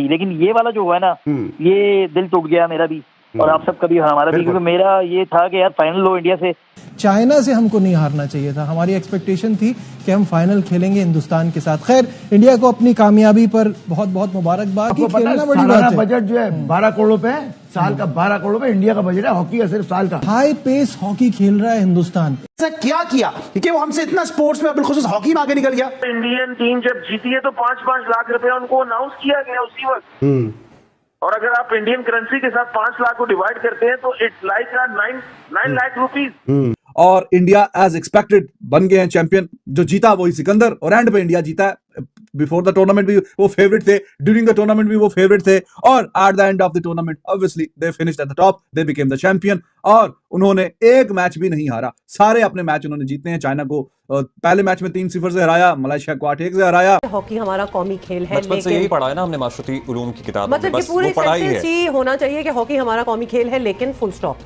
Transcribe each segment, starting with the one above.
लेकिन ये वाला जो हुआ है ना, ये दिल टूट गया मेरा भी और आप सबका भी, हमारा भी, क्योंकि मेरा ये था कि यार फाइनल हो इंडिया से। चाइना से हमको नहीं हारना चाहिए था, हमारी एक्सपेक्टेशन थी कि हम फाइनल खेलेंगे हिंदुस्तान के साथ। खैर, इंडिया को अपनी कामयाबी पर बहुत बहुत मुबारकबाद। खेलना बड़ी बात है। बजट जो है 12 करोड़ रुपए है, साल का 12 करोड़ रुपए इंडिया का बजट है हॉकी का, सिर्फ साल का। हाई पेस हॉकी खेल रहा है हिंदुस्तान। ऐसा क्या किया कि वो हमसे इतना स्पोर्ट्स में बिलखुसूस हॉकी में आगे निकल गया? इंडियन टीम जब जीती है तो 5-5 लाख रुपए उनको अनाउंस किया गया उसी वक्त। और अगर आप इंडियन करेंसी के साथ 5 लाख को डिवाइड करते हैं तो इट्स लाइक 9 लाख रुपीज। और इंडिया एज एक्सपेक्टेड बन गए हैं चैंपियन। जो जीता वही सिकंदर, और एंड पे इंडिया जीता है। बिफोर द टूर्नामेंट भी वो फेवरेट थे, ड्यूरिंग द टूर्नामेंट भी वो फेवरेट थे, और at the end of the tournament obviously they finished at the top, they became the champion. और उन्होंने एक मैच भी नहीं हारा, सारे अपने मैच उन्होंने जीते हैं। चाइना को पहले मैच में 3-0 से हराया, मलेशिया को 8-1 से हराया। हॉकी हमारा कौमी खेल है, बचपन से यही पढ़ा है ना हमने माशरुती उलूम की किताब में, मतलब बस पूरी वो पढ़ाई है। होना चाहिए कि हॉकी हमारा कौमी खेल है, लेकिन फुल स्टॉप।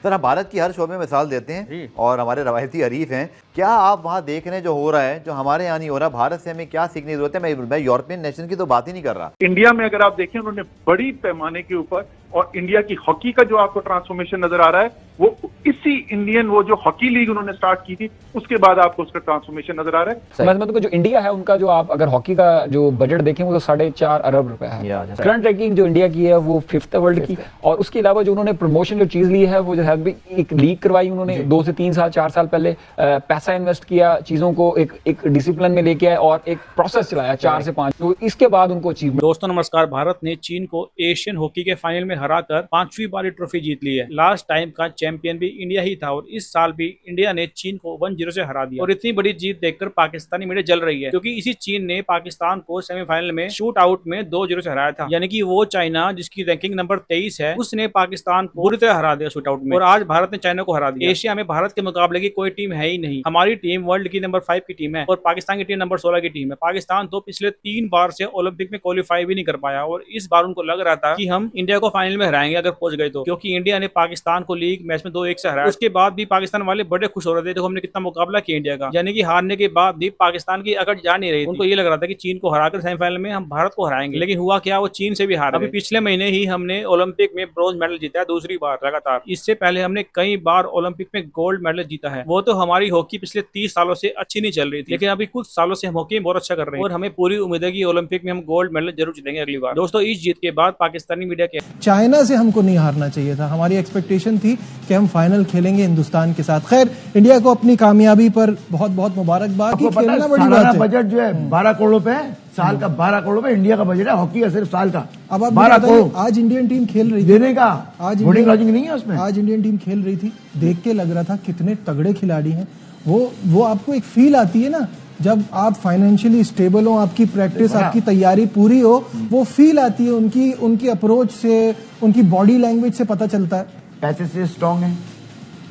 सर, हम भारत की हर शोबे में मिसाल देते हैं और हमारे रवायती हरीफ हैं। क्या आप वहाँ देख रहे हैं जो हो रहा है, जो हमारे यहाँ नहीं हो रहा? भारत से हमें क्या सीखने की जरूरत है? मैं यूरोपियन नेशन की तो बात ही नहीं कर रहा। इंडिया में अगर आप देखें, उन्होंने बड़ी पैमाने के ऊपर, और इंडिया की हॉकी का जो आपको ट्रांसफॉर्मेशन नजर आ रहा है, वो इसी इंडियन वो जो हॉकी लीग उन्होंने स्टार्ट की थी, उसके बाद आपको उसका ट्रांसफॉर्मेशन नजर आ रहा है। मतलब जो इंडिया है उनका, जो आप अगर हॉकी का जो बजट देखें वो तो 4.5 अरब रुपए है। करंट रैंकिंग जो इंडिया की है वो 5th वर्ल्ड की। और उसके अलावा जो उन्होंने प्रमोशन जो चीज ली है वो जो है एक लीग करवाई उन्होंने 2 से 3 साल 4 साल पहले, पैसा इन्वेस्ट किया, चीजों को एक डिसिप्लिन में लेके आए और एक प्रोसेस चलाया 4 से 5, तो इसके बाद उनको अचीव। दोस्तों नमस्कार। भारत ने चीन को एशियन हॉकी के फाइनल में हराकर 5वीं बार ट्रॉफी जीत ली है। लास्ट टाइम का चैंपियन भी इंडिया ही था और इस साल भी इंडिया ने चीन को 1-0 से हरा दिया। और इतनी बड़ी जीत देखकर पाकिस्तानी मीडिया जल रही है, क्योंकि इसी चीन ने पाकिस्तान को सेमीफाइनल में शूट आउट में 2-0 से हराया था। यानी कि वो चाइना जिसकी रैंकिंग नंबर 23 है, उसने पाकिस्तान को पूरी तरह हरा दिया शूट आउट में। और आज भारत ने चाइना को हरा दिया। एशिया में भारत के मुकाबले की कोई टीम है ही नहीं। हमारी टीम वर्ल्ड की नंबर 5 की टीम है और पाकिस्तान की टीम नंबर 16 की टीम है। पाकिस्तान तो पिछले 3 बार से ओलंपिक में क्वालिफाई भी नहीं कर पाया, और इस बार उनको लग रहा था कि हम इंडिया को फाइनल में हराएंगे अगर पहुंच गए तो, क्योंकि इंडिया ने पाकिस्तान को लीग मैच में 2-1 से हराया। उसके बाद भी पाकिस्तान वाले बड़े खुश हो रहे थे, देखो हमने कितना मुकाबला किया इंडिया का। यानी कि हारने के बाद भी पाकिस्तान की अकड़ जा नहीं रही, उनको ये लग रहा था कि चीन को हराकर सेमीफाइनल में हम भारत को हराएंगे। लेकिन हुआ क्या, वो चीन से भी हार। अभी पिछले महीने ही हमने ओलंपिक में ब्रॉन्ज मेडल जीता है, दूसरी बार लगातार। इससे पहले हमने कई बार ओलंपिक में गोल्ड मेडल जीता है। वो तो हमारी हॉकी पिछले 30 सालों से अच्छी नहीं चल रही थी, लेकिन अभी कुछ सालों से हम हॉकी में बहुत अच्छा कर रहे हैं और हमें पूरी उम्मीद है कि ओलंपिक में हम गोल्ड मेडल जरूर जीतेंगे अगली बार। दोस्तों, इस जीत के बाद पाकिस्तानी मीडिया के चाइना से हमको नहीं हारना चाहिए था, हमारी एक्सपेक्टेशन थी कि हम फाइनल खेलेंगे हिंदुस्तान के साथ। खैर, इंडिया को अपनी कामयाबी पर बहुत बहुत मुबारकबाद। खेलना बड़ी बात है। बजट जो है 12 करोड़ रुपए है, साल का 12 करोड़ रुपए इंडिया का बजट है हॉकी का, सिर्फ साल का। अब आप 12 करोड़। आज इंडियन टीम खेल रही थी, देने का आज लॉजिक नहीं है उसमें। आज इंडियन टीम खेल रही थी, देख के लग रहा था कितने तगड़े खिलाड़ी हैं। वो आपको एक फील आती है ना, जब आप फाइनेंशियली स्टेबल हो, आपकी प्रैक्टिस, आपकी तैयारी पूरी हो, वो फील आती है। उनकी अप्रोच से, उनकी बॉडी लैंग्वेज से पता चलता है। पैसे से स्ट्रांग है,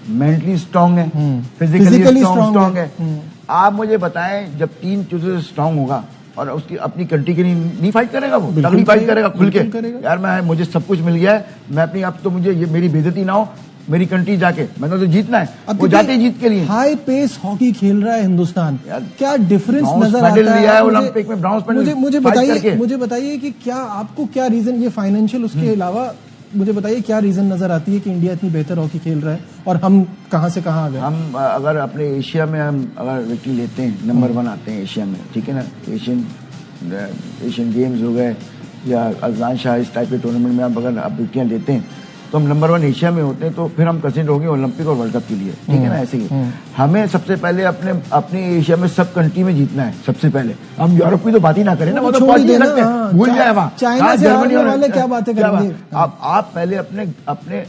मेंटली स्ट्रांग है, फिजिकली स्ट्रांग है। आप मुझे बताएं, जब टीम चूजे स्ट्रांग होगा और उसकी अपनी कंट्री के लिए नहीं फाइट करेगा, वो तगड़ी फाइट करेगा खुल के। यार मुझे सब कुछ मिल गया है, मैं अपनी, अब तो मुझे ये मेरी बेइज्जती ना हो, मेरी कंट्री जाके मैंने तो जीतना है, वो जाते जीत के लिए। हाई पेस हॉकी खेल रहा है हिंदुस्तान, क्या डिफरेंस नजर आता है? लिया है ओलंपिक में ब्रॉन्ज मेडल। मुझे बताइए कि क्या आपको क्या रीजन, ये फाइनेंशियल उसके अलावा मुझे बताइए क्या रीजन नजर आती है कि इंडिया इतनी बेहतर हॉकी खेल रहा है और हम कहां से कहां आ गए? हम अगर अपने एशिया में हम अगर विक्ट्री लेते हैं, नंबर 1 आते हैं एशिया में, ठीक है ना। एशियन गेम्स हो गए या अफगान शाह, इस टाइप के टूर्नामेंट में अगर आप विक्ट्रियां लेते हैं तो हम नंबर 1 एशिया में होते हैं, तो फिर हम कंसिडर होंगे ओलंपिक और वर्ल्ड कप के लिए, ठीक है ना। ऐसे ही हमें सबसे पहले अपने एशिया में सब कंट्री में जीतना है सबसे पहले। हम यूरोप की तो बात ही ना करें ना, वो तो पहुंच नहीं सकते, भूल जाए वहाँ चाइना से हारने वाले क्या बातें करेंगे। आप पहले अपने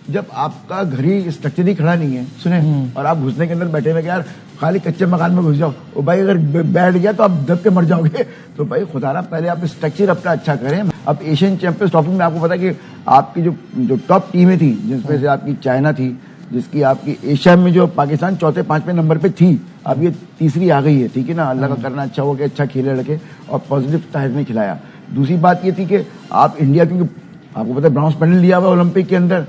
जब आपका घर ही स्ट्रक्चर ही खड़ा नहीं है, सुने, और आप घुसने के अंदर बैठे हुए यार खाली कच्चे मकान में घुस जाओ, और भाई अगर बैठ गया तो आप दब के मर जाओगे। तो भाई खुदारा पहले आप स्ट्रक्चर अपना अच्छा करें। अब एशियन चैंपियंस ट्रॉफी में आपको पता कि आपकी जो टॉप टीमें थी, जिसमें से आपकी चाइना थी, जिसकी आपकी एशिया में जो पाकिस्तान 4-5वें नंबर पे थी, अब ये तीसरी आ गई है, ठीक है ना। अल्लाह का करना अच्छा हो गया, अच्छा खेले लड़के और पॉजिटिव टाइप में खिलाया। दूसरी बात ये थी कि आप इंडिया, क्योंकि आपको पता है ब्रॉन्ज मेडल लिया हुआ ओलंपिक के अंदर,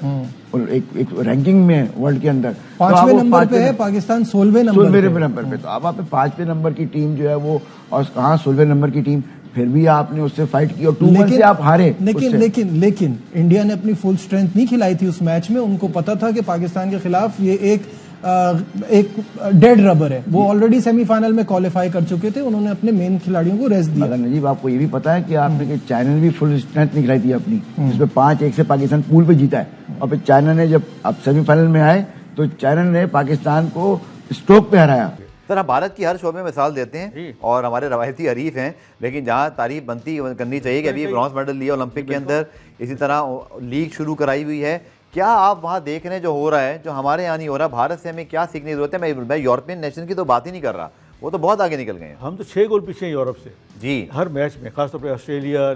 और एक रैंकिंग में वर्ल्ड के अंदर 5वें नंबर पे है पाकिस्तान, 16वें नंबर पे। तो अब आप 5वें नंबर की टीम जो है वो, और कहाँ 16वें नंबर की टीम, फिर भी आपने उससे फाइट की और 2-1 से आप हारे। लेकिन इंडिया ने अपनी फुल स्ट्रेंथ नहीं खिलाई थी उस मैच में। उनको पता था कि पाकिस्तान के खिलाफ ये एक डेड रबर है। वो ऑलरेडी सेमीफाइनल में क्वालिफाई कर चुके थे। उन्होंने अपने मेन खिलाड़ियों को रेस्ट दिया। मगर नजीब, आपको ये भी पता है कि आपने चाइना ने भी फुल स्ट्रेंथ नहीं खिलाई थी अपनी, जिसमें 5-1 से पाकिस्तान पूल पे जीता है। और फिर चाइना ने जब अब सेमीफाइनल में आए तो चाइना ने पाकिस्तान को स्ट्रोक पे हराया। सर, हम भारत की हर शो में मिसाल देते हैं और हमारे रवायती हरीफ हैं, लेकिन जहाँ तारीफ बनती करनी चाहिए कि अभी ब्रॉन्ज मेडल लिया ओलंपिक के अंदर, इसी तरह लीग शुरू कराई हुई है। क्या आप वहाँ देख रहे हैं जो हो रहा है, जो हमारे यहाँ नहीं हो रहा? भारत से हमें क्या सीखने की जरूरत है? मैं यूरोपियन नेशन की तो बात ही नहीं कर रहा, वो तो बहुत आगे निकल गए हैं। हम तो 6 गोल पीछे हैं यूरोप से जी, हर मैच में, खासतौर पर ऑस्ट्रेलिया,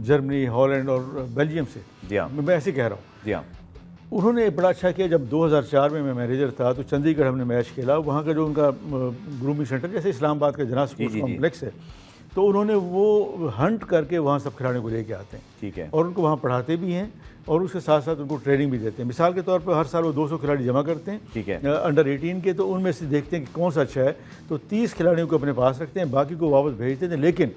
जर्मनी, हॉलैंड और बेल्जियम से। जी हाँ, मैं ऐसे कह रहा हूँ। जी हाँ, उन्होंने बड़ा अच्छा किया। जब 2004 में मैं मैनेजर था तो चंडीगढ़ हमने मैच खेला। वहाँ का जो उनका ग्रूमिंग सेंटर, जैसे इस्लामाबाद का जना स्पोर्ट्स कॉम्प्लेक्स है, तो उन्होंने वो हंट करके वहाँ सब खिलाड़ियों को लेके आते हैं। ठीक है। और उनको वहाँ पढ़ाते भी हैं और उसके साथ साथ उनको ट्रेनिंग भी देते हैं। मिसाल के तौर पर हर साल वो 200 खिलाड़ी जमा करते हैं। ठीक है। अंडर 18 के, तो उनमें से देखते हैं कि कौन सा अच्छा है, तो 30 खिलाड़ियों को अपने पास रखते हैं, बाकी को वापस भेज देते हैं। लेकिन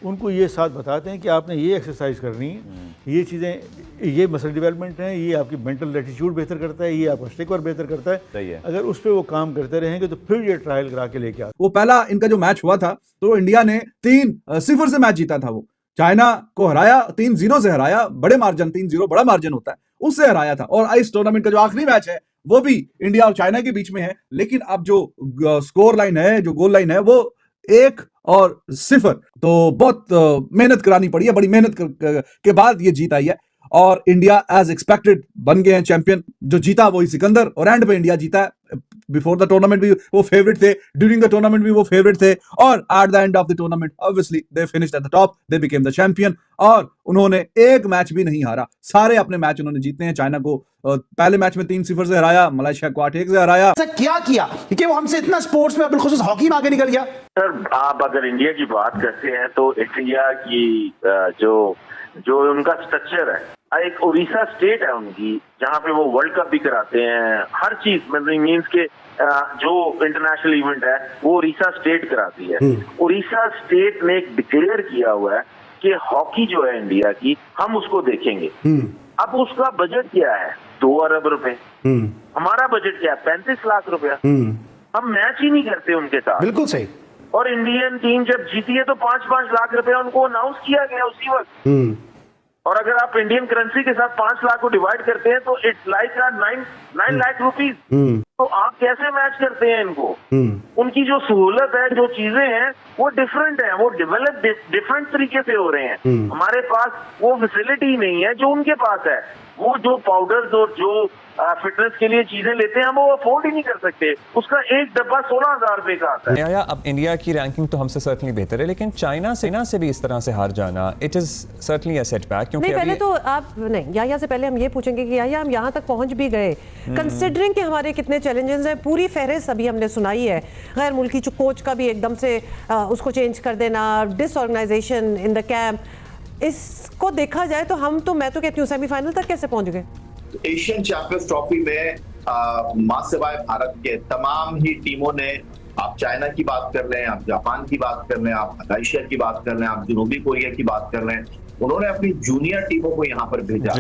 उनको ये साथ बताते हैं कि आपने ये एक्सरसाइज करनी है, ये चीज़ें, ये मसल डेवलपमेंट है, ये आपकी मेंटल एटीट्यूड बेहतर करता है, ये आपका स्टिक वर्क बेहतर करता है। सही है। अगर उस पर वो काम करते रहेंगे तो फिर ये ट्रायल करा के लेके आते। वो पहला इनका जो मैच हुआ था तो इंडिया ने 3-0 से मैच जीता था। वो चाइना को हराया, 3-0 से हराया, बड़े मार्जिन, 3-0 बड़ा मार्जिन होता है, उससे हराया था। और इस टूर्नामेंट का जो आखिरी मैच है वो भी इंडिया और चाइना के बीच में है। लेकिन अब जो स्कोर लाइन है, जो गोल लाइन है, वो 1-0। तो बहुत मेहनत करानी पड़ी है, बड़ी मेहनत के बाद ये जीत आई है और इंडिया एज एक्सपेक्टेड बन गए हैं चैंपियन। जो जीता वही सिकंदर, और एंड पे इंडिया जीता है। बिफोर द टूर्नामेंट भी वो फेवरेट थे, ड्यूरिंग द टूर्नामेंट भी वो फेवरेट थे, और at the end of the tournament obviously they finished at the top, they became the champion. और उन्होंने एक मैच भी नहीं हारा, सारे अपने मैच उन्होंने जीते हैं। चाइना को पहले मैच में 3-0 से हराया, मलेशिया को 8-1 से हराया। क्या किया कि वो हमसे इतना स्पोर्ट्स में बिलखुसूस हॉकी में आगे निकल गया? सर, आप अगर इंडिया की बात करते हैं तो इंडिया की जो उनका स्ट्रक्चर है, एक उड़ीसा स्टेट है उनकी, जहाँ पे वो वर्ल्ड कप भी कराते हैं, हर चीज मतलब मीन्स के जो इंटरनेशनल इवेंट है वो उड़ीसा स्टेट कराती है। उड़ीसा स्टेट ने एक डिक्लेयर किया हुआ है कि हॉकी जो है इंडिया की, हम उसको देखेंगे। अब उसका बजट क्या है? 2 अरब रुपए। हमारा बजट क्या है? 35 लाख रुपया। हम मैच ही नहीं करते उनके साथ। बिल्कुल सही। और इंडियन टीम जब जीती है तो 5-5 लाख रुपया उनको अनाउंस किया गया उसी वक्त। और अगर आप इंडियन करेंसी के साथ 5 लाख को डिवाइड करते हैं तो इट्स लाइक 9 लाख रुपीज। तो आप कैसे मैच करते हैं इनको? उनकी जो सहूलत है, जो चीजें हैं, वो डिफरेंट है, वो डेवलप डिफरेंट तरीके से हो रहे हैं। हमारे पास वो फैसिलिटी नहीं है जो उनके पास है। वो जो पाउडर्स और जो फिटनेस के लिए चीजें लेते हैं, हम वो अफोर्ड ही नहीं कर सकते। उसका एक डब्बा 16,000 रुपए का आता है। या अब इंडिया की रैंकिंग तो हमसे सर्टनली बेहतर है, लेकिन चाइना से भी इस तरह से हार जाना, it is certainly a setback. क्योंकि पहले तो आप नहीं, याया से पहले हम ये पूछेंगे कि याया, हम यहाँ तक पहुँच भी गए, कंसिडरिंग कि हमारे कितने चैलेंजेस हैं, पूरी फहरिस्त अभी हमने सुनाई है। गैर मुल्की कोच का भी एकदम से उसको चेंज कर देना, डिसऑर्गेनाइजेशन इन द कैंप, इसको देखा जाए तो हम तो, मैं तो कहती हूँ, सेमीफाइनल तक कैसे पहुंच गए? एशियन चैंपियंस ट्रॉफी में मां सिवाय भारत के तमाम ही टीमों ने, आप चाइना की बात कर लें, आप जापान की बात कर लें, आप मलेशिया की बात कर लें, आप जनूबी कोरिया की बात कर लें, उन्होंने अपनी जूनियर टीमों को यहाँ पर भेजा।